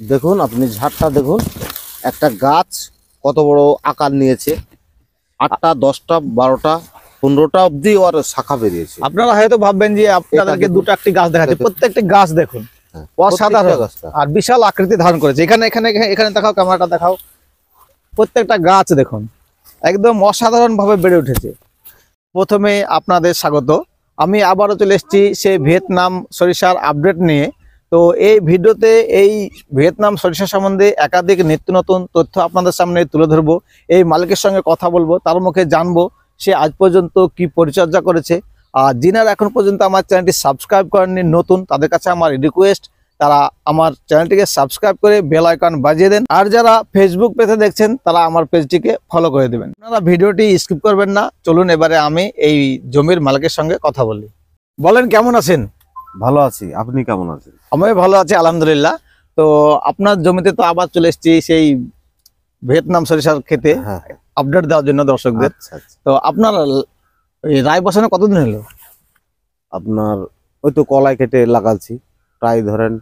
দেখুন আপনি ঝাড়টা দেখুন, একটা গাছ কত বড় আকার নিয়েছে। 8টা 10টা 12টা 15টা অবধি ওর শাখা বেরিয়েছে। আপনারা হয়তো ভাববেন যে আপনাদেরকে দুটো একটি গাছ দেখাচ্ছে, প্রত্যেকটি গাছ দেখুন অসাধারণ আর বিশাল আকৃতি ধারণ করেছে। এখানে এখানে এখানে দেখাও, ক্যামেরাটা দেখাও, প্রত্যেকটা গাছ দেখুন একদম অসাধারণ ভাবে বেড়ে উঠেছে। প্রথমে আপনাদের স্বাগত। আমি আবারও চলে এসেছি সেই ভিয়েতনাম সরিষার আপডেট নিয়ে। তো এই ভিডিওতে এই ভিয়েতনাম সরিষা সম্বন্ধে একাধিক নিত্য নতুন তথ্য আপনাদের সামনে তুলে ধরবো। এই মালিকের সঙ্গে কথা বলবো, তার মুখে জানবো সে আজ পর্যন্ত কি পরিচর্যা করেছে। আর যিনারা এখন পর্যন্ত আমার চ্যানেলটি সাবস্ক্রাইব করেননি নতুন, তাদের কাছে আমার রিকোয়েস্ট তারা আমার চ্যানেলটিকে সাবস্ক্রাইব করে বেল আইকন বাজিয়ে দেন। আর যারা ফেসবুক পেজে দেখছেন তারা আমার পেজটিকে ফলো করে দেবেন। আপনারা ভিডিওটি স্কিপ করবেন না। চলুন এবারে আমি এই জমির মালিকের সঙ্গে কথা বলি। বলেন কেমন আছেন? ভালো আছি, আপনি কেমন আছেন? আমি ভালো আছি আলহামদুলিল্লাহ। তো আপনার জমিতে তো আবার চলে এসেছি সেই ভিয়েতনাম সরিষার খেতে আপডেট দেওয়ার জন্য দর্শকদের। তো আপনার রায় বসানো কতদিন হলো? আপনার ওই তো কলাই কেটে লাগাচ্ছি, প্রায় ধরেন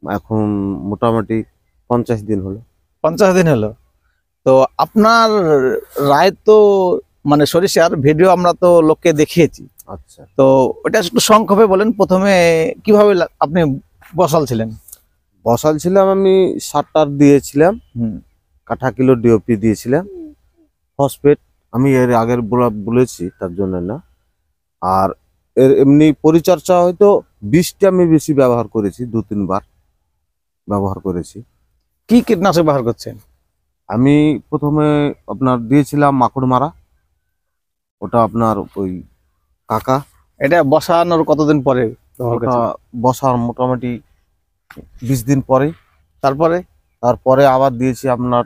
এখন মোটামুটি 50 দিন হলো। 50 দিন হলো। তো আপনার রায় তো মানে সরিষার ভিডিও আমরা তো লোককে দেখিয়েছি। আচ্ছা, তো ওটা একটু সংক্ষেপে বলেন, প্রথমে কিভাবে আপনি বসাল ছিলেন? বসাল ছিলাম আমি 7টার দিয়েছিলাম, কাঠা কিলো ডিওপি দিয়েছিলাম, ফসফেট আমি এর আগের বলেছি তার জন্য না। আর এর এমনি পরিচর্যা হয়তো 20টা আমি বেশি ব্যবহার করেছি, 2-3 বার ব্যবহার করেছি। কি কীটনাশক ব্যবহার করছেন? আমি প্রথমে আপনার দিয়েছিলাম মাকড় মারা, ওটা আপনার ওই কাকা। এটা বসানোর কতদিন পরে ব্যবহার ওটা করছেন? বসার মোটামুটি 20 দিন পরে। তারপরে আবার দিয়েছি আপনার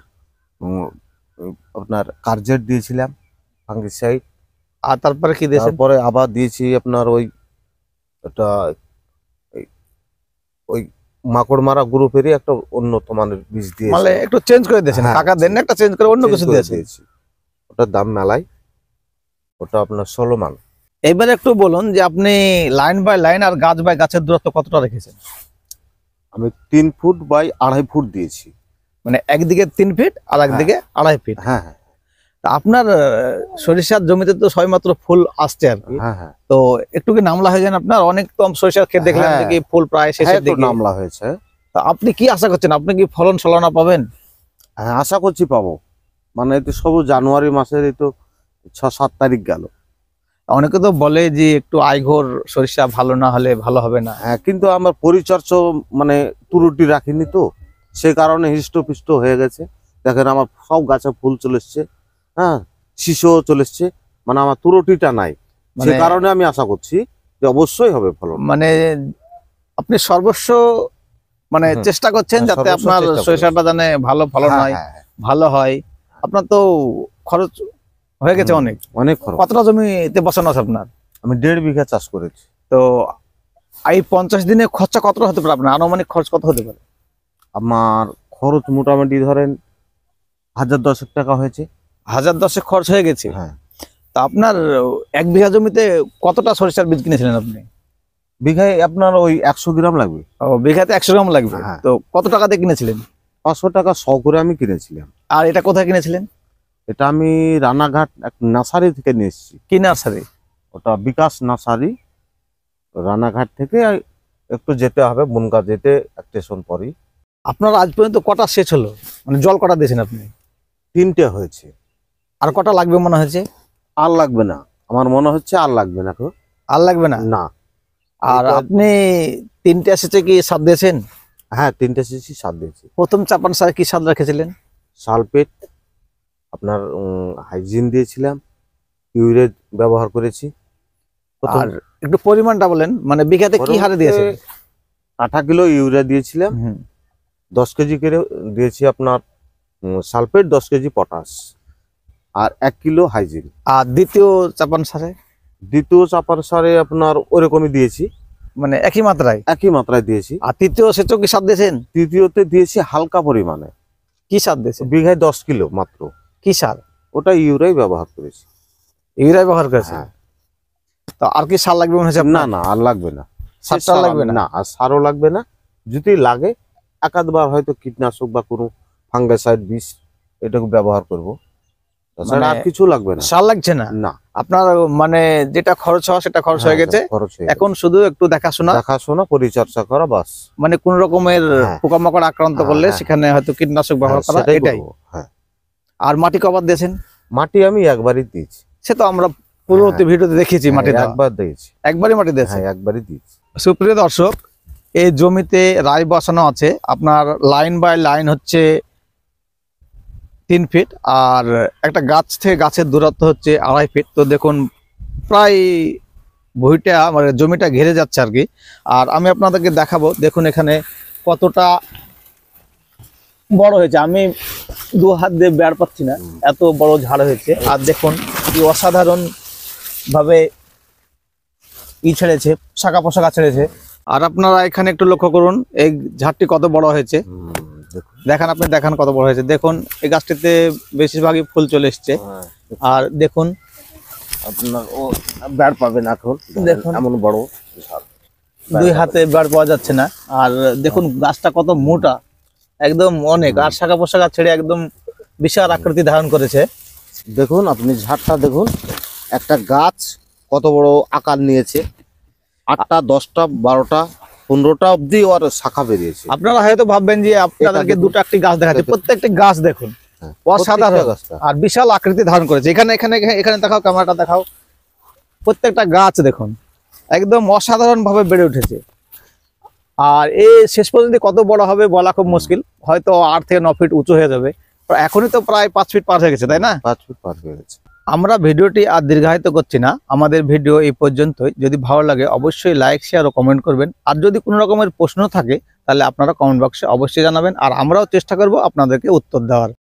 কার্জেট দিয়েছিলাম ফাঙ্গিসাইড। আর তারপরে কি দিয়েছেন? তারপরে আবার দিয়েছি আপনার ওটা ওই মাকড় মারা গ্রুপেরই একটা উন্নত মানের বীজ দিয়েছি। মানে একটু চেঞ্জ করে দিয়েছেন, কাকা দেন না একটা চেঞ্জ করে অন্য কিছু দিয়েছি। ওটার দাম মেলাই, ওটা আপনার 16 মান। এবারে একটু বলুন যে আপনি লাইন বাই লাইন আর গাছ বাই গাছের দূরত্ব কতটা রেখেছেন? আমি 3 ফুট বাই 2.5 ফুট দিয়েছি। মানে একদিকে 3 ফিট আর একদিকে 2.5 ফিট। হ্যাঁ হ্যাঁ। আপনার সরিষার জমিতে তো সবেমাত্র ফুল আসছে আর কি। হ্যাঁ। তো একটু কি নামলা হয়ে যান আপনার? অনেক তো সরিষার ক্ষেত দেখলাম যে কি ফুল প্রায় শেষের দিকে নামলা হয়েছে। তো আপনি কি আশা করছেন? আপনি কি ফলন ফলনা পাবেন? হ্যাঁ, আশা করছি পাবো। মানে এই তো সব জানুয়ারি মাসের এই তো 6-7 তারিখ গেল। অনেকে তো বলে যে একটু আইঘর সরিষা ভালো না হলে ভালো হবে না। হ্যাঁ, কিন্তু আমার পরিচর্যা মানে ত্রুটি রাখিনি তো, সে কারণে হৃষ্টপুষ্ট হয়ে গেছে। দেখেন আমার সব গাছে ফুল চলে এসছে, হ্যাঁ, শিশু চলে এসছে, মানে আমার ত্রুটিটা নাই। সে কারণে আমি আশা করছি যে অবশ্যই হবে ফলন। মানে আপনি সর্বস্ব মানে চেষ্টা করছেন যাতে আপনার সরিষাটা জানে ভালো ফলন হয়, ভালো হয়। আপনার তো খরচ হয়ে গেছে অনেক খরচ। কতটা জমিতে বসানো আছে আপনার? আমি 1.5 বিঘা চাষ করেছি। তো এই 50 দিনে খরচা কতটা হতে পারে আপনার? আনুমানিক খরচ কত হতে পারে? আমার খরচ মোটামুটি ধরেন 1010 টাকা হয়েছে। 1010 খরচ হয়ে গেছে। হ্যাঁ। তা আপনার 1 বিঘা জমিতে কতটা সরিষার বীজ কিনেছিলেন আপনি? বিঘায় আপনার ওই 100 গ্রাম লাগবে। ও, বিঘাতে 100 গ্রাম লাগবে। তো কত টাকা দিয়ে কিনেছিলেন? 500 টাকা 100 করে আমি কিনেছিলাম। আর এটা কোথায় কিনেছিলেন? এটা আমি রানাঘাট এক নার্সারি থেকে নিয়ে এসেছি। কি নার্সারি? ওটা বিকাশ নার্সারি, রানাঘাট থেকে একটু যেতে হবে, বনগা যেতে স্টেশন পরই। আপনার আজ পর্যন্ত কটা সেচ হলো, মানে জল কটা দিয়েছেন আপনি? 3টে হয়েছে। আর কটা লাগবে মনে হচ্ছে? আর লাগবে না, আমার মনে হচ্ছে আর লাগবে না। তো আর লাগবে না? না। আর আপনি 3টে সেচে কি সার দিয়েছেন? হ্যাঁ, 3টে সেচই সার দিয়েছি। প্রথম চাপান সার কি সার রেখেছিলেন? সালফেট, আপনার হাইজিন দিয়েছিলাম, ইউরিয়া ব্যবহার করেছি। আর একটু পরিমাণটা বলেন, মানে বিঘাতে কি হারে দিয়েছেন? 8 কিলো ইউরিয়া দিয়েছিলাম, 10 কেজি করে দিয়েছি আপনার সালফেট, 10 কেজি পটাশ, আর 1 কিলো হাইজিন। আর দ্বিতীয় চাপান সারে? দ্বিতীয় চাপান সারে আপনার ওরকমই দিয়েছি, মানে একই মাত্রায় দিয়েছি। আর তৃতীয় সেচও কি সার দিয়েছেন? তৃতীয়তে দিয়েছি হালকা পরিমাণে। কি সার দিয়েছেন? বিঘায় 10 কিলো মাত্র। কি সার? ওটা ইউরিয়াই ব্যবহার করেছি। ইউরিয়া ব্যবহার করেছেন? তো আর কি সার লাগবে মনে হচ্ছে? না, আর লাগবে না। সারটা লাগবে না? আর সারও লাগবে না। যদি লাগে একাধবার হয়তো কীটনাশক বা কোনো ফাঙ্গিসাইড বিষ এটাকে ব্যবহার করব, তাছাড়া আর কিছু লাগবে না। সার লাগছে না, না আপনার মানে যেটা খরচ হওয়া সেটা খরচ হয়ে গেছে, খরচ হয়ে এখন শুধু একটু দেখাশোনা পরিচর্যা করা বাস। মানে কোন রকমের পোকামাকড় আক্রান্ত করলে সেখানে হয়তো কীটনাশক ব্যবহার করা, এটাই। আর মাটি কবার দিয়েছেন? মাটি আমি একবারই দিয়েছি, সে তো আমরা পূর্ববর্তী ভিডিওতে দেখেছি, মাটি একবার দিয়েছি, একবারই মাটি দিয়েছি, একবারই দিয়েছি। সুপ্রিয় দর্শক, এই জমিতে রাই বসানো আছে, আপনার লাইন বাই লাইন হচ্ছে 3 ফিট, আর একটা গাছ থেকে গাছের দূরত্ব হচ্ছে 2.5 ফিট। তো দেখুন প্রায় ভুঁইটা মানে জমিটা ঘিরে যাচ্ছে আর কি। আর আমি আপনাদেরকে দেখাবো, দেখুন এখানে কতটা বড় হয়েছে, আমি 2 হাত দিয়ে বের পাচ্ছি না, এত বড় ঝাড় হয়েছে। আর দেখুন কি অসাধারণ ভাবে ছেড়েছে, শাখা পোশাকা ছেড়েছে। আর আপনারা এখানে একটু লক্ষ্য করুন এই ঝাড়টি কত বড় হয়েছে, দেখান, আপনি দেখান কত বড় হয়েছে। দেখুন এই গাছটিতে বেশিরভাগই ফুল চলে এসছে। আর দেখুন আপনার ও বেড় পাবেন এখন, দেখুন এমন বড় 2 হাতে বেড় পাওয়া যাচ্ছে না। আর দেখুন গাছটা কত মোটা, একদম অনেক, আর শাখা পোশাকা ছেড়ে একদম বিশাল আকৃতি ধারণ করেছে। দেখুন আপনি ঝাড়টা দেখুন, একটা গাছ কত বড় আকার নিয়েছে, 8টা 10টা 12টা 15টা অব্দি ওর শাখা বেরিয়েছে। আপনারা হয়তো ভাববেন যে আপনাদেরকে দুটো একটি গাছ দেখাচ্ছে, প্রত্যেকটি গাছ দেখুন অসাধারণ আর বিশাল আকৃতি ধারণ করেছে। এখানে এখানে এখানে দেখাও, ক্যামেরাটা দেখাও, প্রত্যেকটা গাছ দেখুন একদম অসাধারণ ভাবে বেড়ে উঠেছে। আর এই শেষ পর্যন্ত কত বড় হবে বলা খুব মুশকিল, হয়তো 8 থেকে 9 ফিট উঁচু হয়ে যাবে। এখনই তো প্রায় 5 ফিট পার হয়ে গেছে, তাই না? 5 ফিট পার হয়ে গেছে। আমরা ভিডিওটি আর দীর্ঘায়িত করছি না, আমাদের ভিডিও এই পর্যন্তই। যদি ভালো লাগে অবশ্যই লাইক, শেয়ার ও কমেন্ট করবেন। আর যদি কোনো রকমের প্রশ্ন থাকে তাহলে আপনারা কমেন্ট বক্সে অবশ্যই জানাবেন, আর আমরাও চেষ্টা করব আপনাদেরকে উত্তর দেওয়ার।